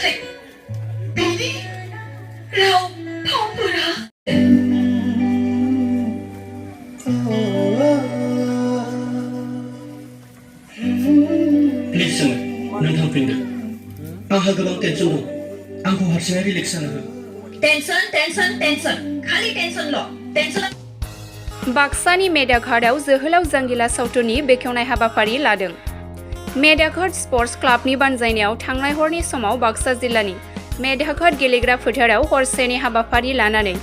नाथाय बेनि राव फावफोरा प्लिज सोङो नों थांफिनदो आंहा गोबां टेनसन दं आंखौ हारसिङै रिलेक्स जानो हो टेनसन खालि टेनसनल' टेनसन बाक्सानि मेदाघाटआव जोहोलाव जांगिला सावथुननि बेखेवनाय हाबाफारि लादों। मेदाघाट स्पर्ट्स क्लाबनि बानजायनायाव थांनाय हरनि समाव बाक्सा जिल्लानि मेदाघाट गेलेग्रा फोथाराव हरसेनि हाबाफारि लानानै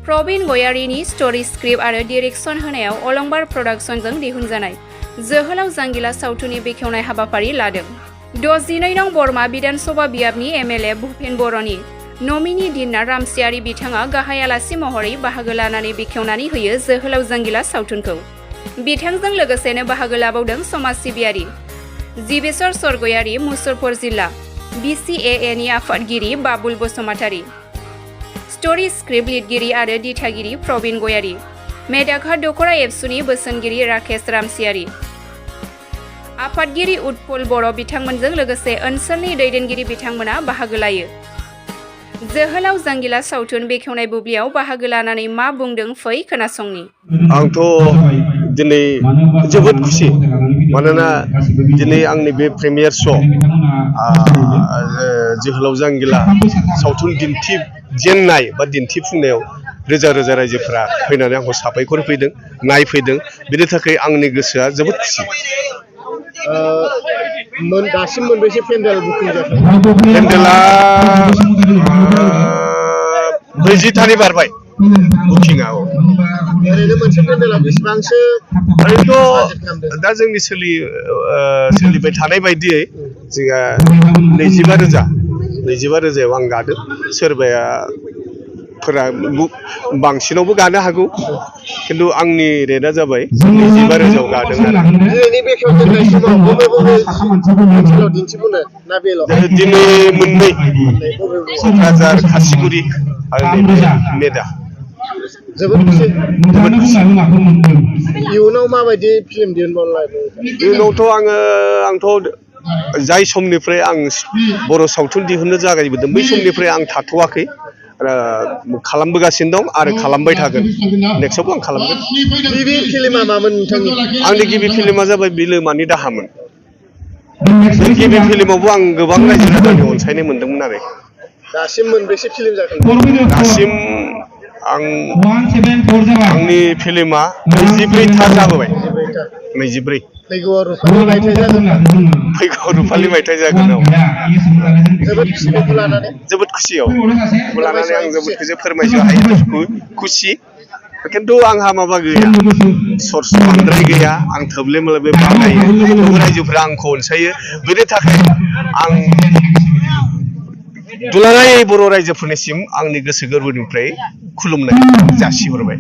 प्रबिन गयारिनि स्ट'री स्क्रिप्ट आरो डिरेक्सन होनायाव अलंबार प्रडाक्शनजों दिहुनजानाय जोहोलाव जांगिला सावथुननि बेखेवनाय हाबाफारि लादों। 62 नं बरमा बिधानसभा बियाबनि एमएलए भुपेन बर'नि नमिनि दिना रामसियारि बिथाङा गाहाय आलासि महरै बाहागो लानानै बेखेवनानै होयो जोहोलाव जांगिला सावथुनखौ। बिथांजों लोगोसेनो बाहागो लाबावदों समाज सिबियारि जिबेश्वर सरगयारि मुसलपुर जिल्ला BCAA-नि आफादगिरि बाबुल बसुमतारी, स्ट'री स्क्रिप्ट लिरगिरि आरो दिथागिरि प्रबिन गयारि, मेदाघाट दख'रा एबसुनि बोसोनगिरि राकेश रामसियारि, आफादगिरि उत्पल बर' बिथांमोनजों लोगोसे ओनसोलनि दैदेनगिरि बिथांमोना बाहागो लायो। जोहोलाव जांगिला सावथुन बेखेवनाय बुब्लियाव बाहागो लानानै मा बुंदों फै खोनासंनि। आंथ' दिनै जोबोद खुसि मानोना दिनै आंनि बे प्रिमियार श' जोहोलाव जांगिला सावथुन दिन्थिजेननाय बा दिन्थिफुंनायाव रोजा रोजा रायजोफोरा फैनानै आंखौ साबायखर होफैदों नायफैदों बेनि थाखाय आंनि गोसोआ जोबोद खुसि। दासिम मोनबेसे पेन्डेल बुकिं जाखो? पेन्डेला 40थानि बारबाय बुकिंआ। ओरैनो मोनसे पेन्डेला बेसेबांसो? ओरैनोथ' दा जोंनि सोलिबाय थानाय बायदियै जोंहा 25,000 आं गादों। सोरबाया बांसिनावबो गानो हागौ खिन्थु आंनि रेटआ जाबाय 25,000 गादों आरो। दिनैनि बेखेवजेननाय समाव बबे ओनसोलाव दिन्थिफुंनो ना बेल'? दिनै मोननै क'क्राझार खासिगुरि आरो मेदा। जोबोद खुसि। इयुनाव माबायदि फिल्म दिहुनबावनो लादों? इयुनावथ' आंथ' जाय समनिफ्राय आं बर' सावथुन दिहुननो जागायबोदों बै समनिफ्राय आं थाथ'वाखै खालामबोगासिनो दं आरो खालामबाय थागोन। नेक्स्टआवबो आं खालामगोन। गिबि फिल्मा मामोन नोंथांनि? आंनि गिबि फिल्मा जाबाय बिलोमानि दाहामोन। बे गिबि फिल्मावबो आं गोबां रायजो राजानि अनसायनाय मोन्दोंमोन आरो। दासिम मोनबेसे फिल्म जाखो? दासिम आंनि फिल्मा 24था जाबोबाय। 24। फैगौआव रुफालि मायथाइ जागोन। फैगौ रुफालि मायथाइ जागोन। जोबोद खुसि बेखौ लानानै। जोबोद खुसियाव बेखौ लानानै आं जोबोद फोरमायनो हायो खुसि। खिन्थु आंहा माबा गैया सर्स बांद्राय गैया आं थोब्ले मोब्ले बानायो थेवबो रायजोफोरा आंखौ अनसायो बेनि थाखाय आं दुलाराय बर' रायजोफोरनिसिम आंनि गोसो गोरबोनिफ्राय खुलुमनाय जासिहरबाय।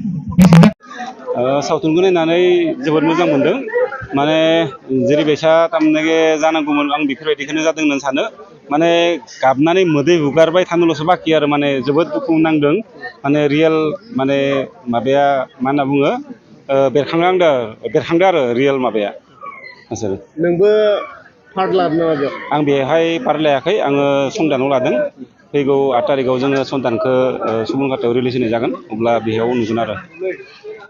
सावथुनखौ नायनानै जोबोद मोजां मोनदों माने जेरैबायसा थारमाने जानांगौमोन आं बेफोरबायदिखौनो जादों होननानै सानो माने गाबनानै मोदै हुगारबाय थानोल'सो बाखि आरो माने जोबोद दुखु नांदों माने रियेल माने माबाया मा होनना बुङो बेरखांदो आरो रियेल माबाया नोंसोर। नोंबो पार्ट लादों नामा बेयाव? आं बेहाय पार्ट लायाखै आङो संदानाव लादों। फैगौ 8 थारिखआव जोङो संदानखौ सुबुंखाटायाव रिलिज होनाय जागोन अब्ला बेयाव नुगोन आरो।